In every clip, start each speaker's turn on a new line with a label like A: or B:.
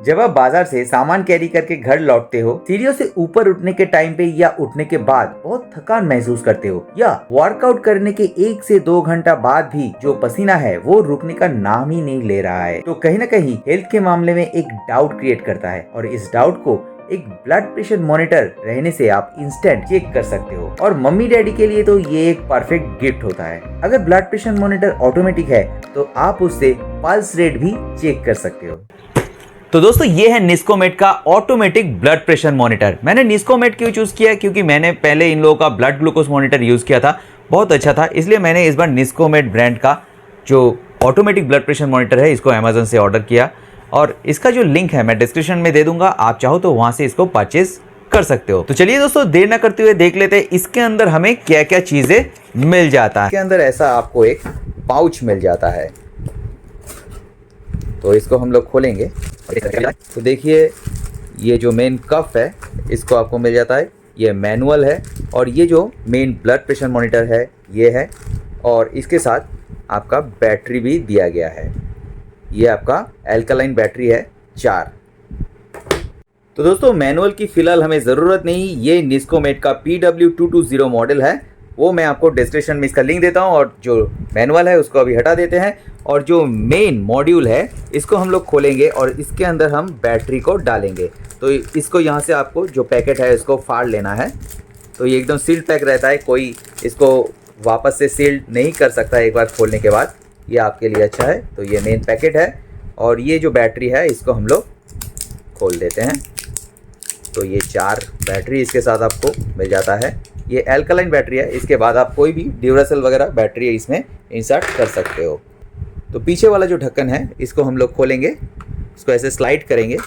A: जब आप बाजार से सामान कैरी करके घर लौटते हो, सीढ़ियों से ऊपर उठने के टाइम पे या उठने के बाद बहुत थकान महसूस करते हो, या वर्कआउट करने के 1 से 2 घंटा बाद भी जो पसीना है वो रुकने का नाम ही नहीं ले रहा है, तो कहीं ना कहीं हेल्थ के मामले में एक डाउट क्रिएट करता है। और इस डाउट को एक ब्लड प्रेशर मॉनिटर रहने से आप इंस्टेंट चेक कर सकते हो। और मम्मी डैडी के लिए तो ये एक परफेक्ट गिफ्ट होता है। अगर ब्लड प्रेशर मॉनिटर ऑटोमेटिक है तो आप उससे पल्स रेट भी चेक कर सकते हो। तो दोस्तों ये है निस्कोमेट का ऑटोमेटिक ब्लड प्रेशर मॉनिटर। मैंने निस्कोमेट क्यों चूज किया, क्योंकि मैंने पहले इन लोगों का ब्लड ग्लूकोज मॉनिटर यूज किया था, बहुत अच्छा था, इसलिए मैंने इस बार निस्कोमेट ब्रांड का जो ऑटोमेटिक ब्लड प्रेशर मॉनिटर है इसको अमेजोन से ऑर्डर किया। और इसका जो लिंक है मैं डिस्क्रिप्शन में दे दूंगा, आप चाहो तो वहां से इसको परचेज कर सकते हो। तो चलिए दोस्तों देर ना करते हुए देख लेते हैं इसके अंदर हमें क्या क्या चीजें मिल जाता है। इसके अंदर ऐसा आपको एक पाउच मिल जाता है, तो इसको हम लोग खोलेंगे तो देखिए ये जो मेन कफ है इसको आपको मिल जाता है, ये मैनुअल है, और ये जो मेन ब्लड प्रेशर मॉनिटर है ये है, और इसके साथ आपका बैटरी भी दिया गया है। ये आपका एल्कलाइन बैटरी है 4। तो दोस्तों मैनुअल की फिलहाल हमें ज़रूरत नहीं, ये निस्कोमेट का PW220 मॉडल है, वो मैं आपको डिस्क्रिप्शन में इसका लिंक देता हूँ। और जो मैनुअल है उसको अभी हटा देते हैं, और जो मेन मॉड्यूल है इसको हम लोग खोलेंगे और इसके अंदर हम बैटरी को डालेंगे। तो इसको यहाँ से आपको जो पैकेट है इसको फाड़ लेना है, तो ये एकदम सील्ड पैक रहता है, कोई इसको वापस से सील्ड नहीं कर सकता है एक बार खोलने के बाद, ये आपके लिए अच्छा है। तो ये मेन पैकेट है, और ये जो बैटरी है इसको हम लोग खोल देते हैं। तो ये 4 बैटरी इसके साथ आपको मिल जाता है, ये एल्कलाइन बैटरी है। इसके बाद आप कोई भी ड्यूरासेल वगैरह बैटरी इसमें इंसर्ट कर सकते हो। तो पीछे वाला जो ढक्कन है इसको हम लोग खोलेंगे, इसको ऐसे स्लाइड करेंगे,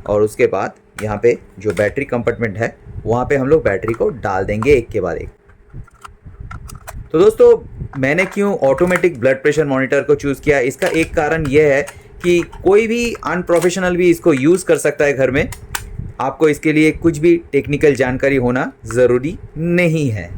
A: और उसके बाद यहाँ पे जो बैटरी कंपार्टमेंट है वहाँ पे हम लोग बैटरी को डाल देंगे एक के बाद एक। तो दोस्तों मैंने क्यों ऑटोमेटिक ब्लड प्रेशर मॉनिटर को चूज़ किया, इसका एक कारण यह है कि कोई भी अनप्रोफेशनल भी इसको यूज़ कर सकता है घर में, आपको इसके लिए कुछ भी टेक्निकल जानकारी होना ज़रूरी नहीं है।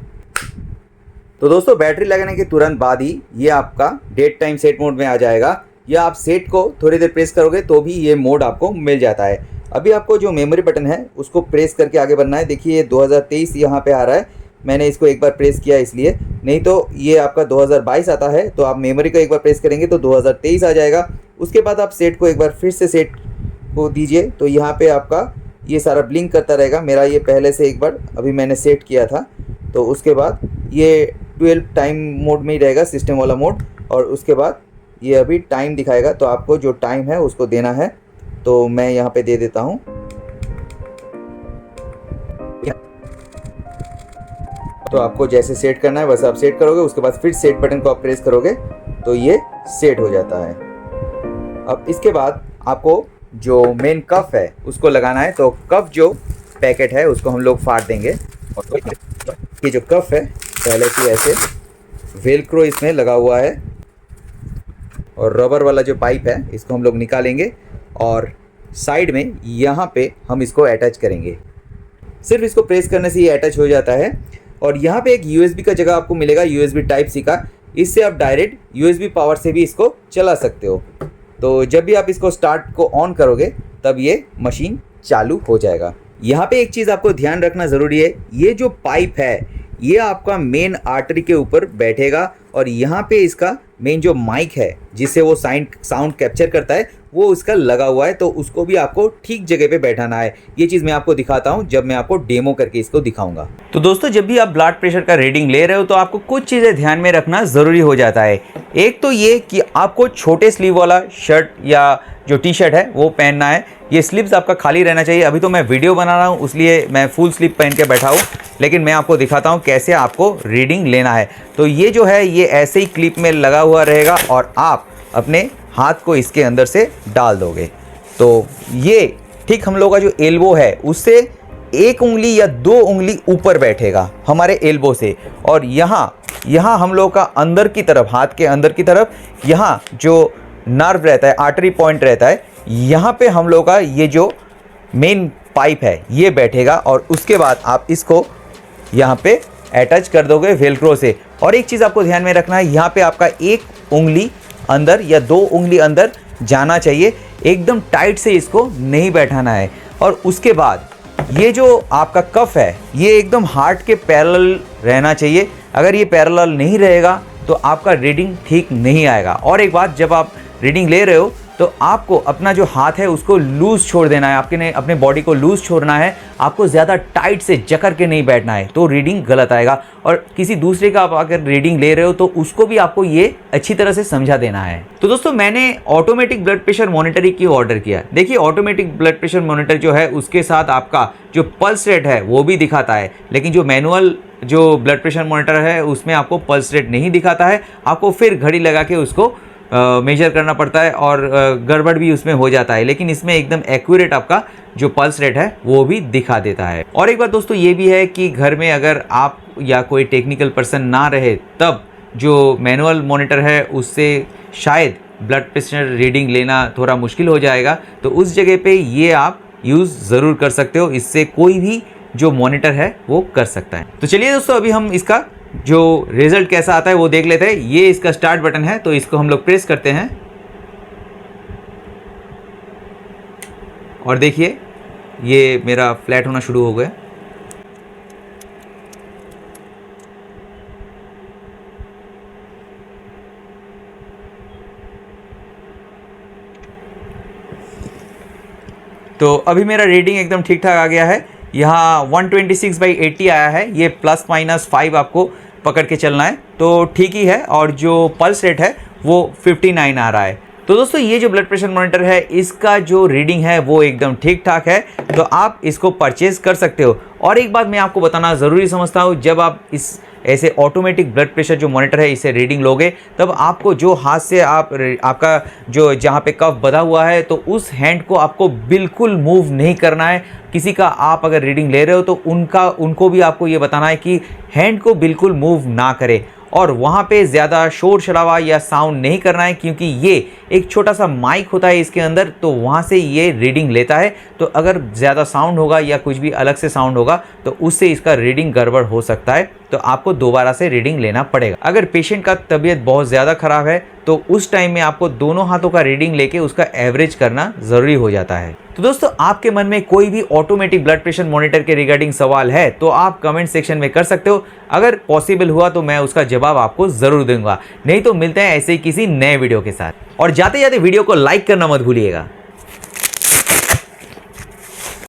A: तो दोस्तों बैटरी लगाने के तुरंत बाद ही ये आपका डेट टाइम सेट मोड में आ जाएगा, या आप सेट को थोड़ी देर प्रेस करोगे तो भी ये मोड आपको मिल जाता है। अभी आपको जो मेमोरी बटन है उसको प्रेस करके आगे बढ़ना है। देखिए 2023 यहाँ पे आ रहा है, मैंने इसको एक बार प्रेस किया इसलिए, नहीं तो ये आपका 2022 आता है। तो आप मेमोरी को एक बार प्रेस करेंगे तो 2023 आ जाएगा। उसके बाद आप सेट को एक बार फिर से सेट को दीजिए, तो यहाँ पे आपका ये सारा ब्लिंक करता रहेगा। मेरा ये पहले से एक बार अभी मैंने सेट किया था, तो उसके बाद ये 12 टाइम मोड में ही रहेगा, सिस्टम वाला मोड, और उसके बाद ये अभी टाइम दिखाएगा। तो आपको जो टाइम है उसको देना है, तो मैं यहाँ पे दे देता हूँ। तो आपको जैसे सेट करना है वैसे आप सेट करोगे, उसके बाद फिर सेट बटन को आप प्रेस करोगे तो ये सेट हो जाता है। अब इसके बाद आपको जो मेन कफ है उसको लगाना है, तो कफ जो पैकेट है उसको हम लोग फाड़ देंगे। और ये जो कफ है पहले से ऐसे वेलक्रो इसमें लगा हुआ है, और रबर वाला जो पाइप है इसको हम लोग निकालेंगे, और साइड में यहाँ पे हम इसको अटैच करेंगे। सिर्फ इसको प्रेस करने से ये अटैच हो जाता है। और यहाँ पे एक USB का जगह आपको मिलेगा, USB टाइप सी का, इससे आप डायरेक्ट USB पावर से भी इसको चला सकते हो। तो जब भी आप इसको स्टार्ट को ऑन करोगे तब ये मशीन चालू हो जाएगा। यहाँ पे एक चीज़ आपको ध्यान रखना ज़रूरी है, ये जो पाइप है ये आपका मेन आर्टरी के ऊपर बैठेगा, और यहाँ पे इसका मेन जो माइक है जिससे वो साउंड कैप्चर करता है वो इसका लगा हुआ है, तो उसको भी आपको ठीक जगह पे बैठाना है। ये चीज़ मैं आपको दिखाता हूँ जब मैं आपको डेमो करके इसको दिखाऊंगा। तो दोस्तों जब भी आप ब्लड प्रेशर का रीडिंग ले रहे हो तो आपको कुछ चीज़ें ध्यान में रखना ज़रूरी हो जाता है। एक तो ये कि आपको छोटे स्लीव वाला शर्ट या जो टी-शर्ट है वो पहनना है, ये स्लीव्स आपका खाली रहना चाहिए। अभी तो मैं वीडियो बना रहा हूँ इसलिए मैं फुल स्लीव पहन के बैठा हूँ, लेकिन मैं आपको दिखाता हूँ कैसे आपको रीडिंग लेना है। तो ये जो है ये ऐसे ही क्लिप में लगा हुआ रहेगा, और आप अपने हाथ को इसके अंदर से डाल दोगे। तो ये ठीक हम लोग का जो एल्बो है उससे 1 उंगली या 2 उंगली ऊपर बैठेगा हमारे एल्बो से, और यहाँ हम लोग का अंदर की तरफ, हाथ के अंदर की तरफ, यहाँ जो नर्व रहता है, आर्टरी पॉइंट रहता है, यहाँ पे हम लोग का ये जो मेन पाइप है ये बैठेगा। और उसके बाद आप इसको यहाँ पे अटैच कर दोगे वेलक्रो से। और एक चीज़ आपको ध्यान में रखना है, यहाँ पे आपका 1 उंगली अंदर या 2 उंगली अंदर जाना चाहिए। एकदम टाइट से इसको नहीं बैठाना है। और उसके बाद ये जो आपका कफ है ये एकदम हार्ट के पैरेलल रहना चाहिए। अगर ये पैरेलल नहीं रहेगा तो आपका रीडिंग ठीक नहीं आएगा। और एक बात, जब आप रीडिंग ले रहे हो तो आपको अपना जो हाथ है उसको लूज़ छोड़ देना है, आपके ने अपने बॉडी को लूज़ छोड़ना है, आपको ज़्यादा टाइट से जकड़ के नहीं बैठना है, तो रीडिंग गलत आएगा। और किसी दूसरे का आप अगर रीडिंग ले रहे हो तो उसको भी आपको ये अच्छी तरह से समझा देना है। तो दोस्तों मैंने ऑटोमेटिक ब्लड प्रेशर मॉनिटर क्यों ऑर्डर किया। देखिए ऑटोमेटिक ब्लड प्रेशर मॉनिटर जो है उसके साथ आपका जो पल्स रेट है वो भी दिखाता है, लेकिन जो मैनुअल जो ब्लड प्रेशर मॉनिटर है उसमें आपको पल्स रेट नहीं दिखाता है, आपको फिर घड़ी लगा के उसको मेजर करना पड़ता है और गड़बड़ भी उसमें हो जाता है। लेकिन इसमें एकदम एक्यूरेट आपका जो पल्स रेट है वो भी दिखा देता है। और एक बात दोस्तों ये भी है कि घर में अगर आप या कोई टेक्निकल पर्सन ना रहे तब जो मैनुअल मॉनिटर है उससे शायद ब्लड प्रेशर रीडिंग लेना थोड़ा मुश्किल हो जाएगा, तो उस जगह पे ये आप यूज़ ज़रूर कर सकते हो। इससे कोई भी जो मॉनिटर है वो कर सकता है। तो चलिए दोस्तों अभी हम इसका जो रिजल्ट कैसा आता है वो देख लेते हैं। ये इसका स्टार्ट बटन है, तो इसको हम लोग प्रेस करते हैं और देखिए ये मेरा फ्लैट होना शुरू हो गया। तो अभी मेरा रीडिंग एकदम ठीक ठाक आ गया है। यहाँ 126/80 आया है। ये ±5 आपको पकड़ के चलना है तो ठीक ही है। और जो पल्स रेट है वो 59 आ रहा है। तो दोस्तों ये जो ब्लड प्रेशर मॉनिटर है इसका जो रीडिंग है वो एकदम ठीक ठाक है, तो आप इसको परचेज़ कर सकते हो। और एक बात मैं आपको बताना ज़रूरी समझता हूँ, जब आप इस ऐसे ऑटोमेटिक ब्लड प्रेशर जो मॉनिटर है इसे रीडिंग लोगे तब आपको जो हाथ से आपका जो जहाँ पे कफ बंधा हुआ है तो उस हैंड को आपको बिल्कुल मूव नहीं करना है। किसी का आप अगर रीडिंग ले रहे हो तो उनको भी आपको ये बताना है कि हैंड को बिल्कुल मूव ना करे और वहाँ पे ज़्यादा शोर शराबा या साउंड नहीं करना है, क्योंकि ये एक छोटा सा माइक होता है इसके अंदर, तो वहाँ से ये रीडिंग लेता है। तो अगर ज़्यादा साउंड होगा या कुछ भी अलग से साउंड होगा तो उससे इसका रीडिंग गड़बड़ हो सकता है, तो आपको दोबारा से रीडिंग लेना पड़ेगा। अगर पेशेंट का तबीयत बहुत ज़्यादा ख़राब है तो उस टाइम में आपको दोनों हाथों का रीडिंग लेके उसका एवरेज करना ज़रूरी हो जाता है। तो दोस्तों आपके मन में कोई भी ऑटोमेटिक ब्लड प्रेशर मॉनिटर के रिगार्डिंग सवाल है तो आप कमेंट सेक्शन में कर सकते हो। अगर पॉसिबल हुआ तो मैं उसका जवाब आपको ज़रूर दूंगा, नहीं तो मिलते हैं ऐसे ही किसी नए वीडियो के साथ। और जाते जाते वीडियो को लाइक करना मत भूलिएगा।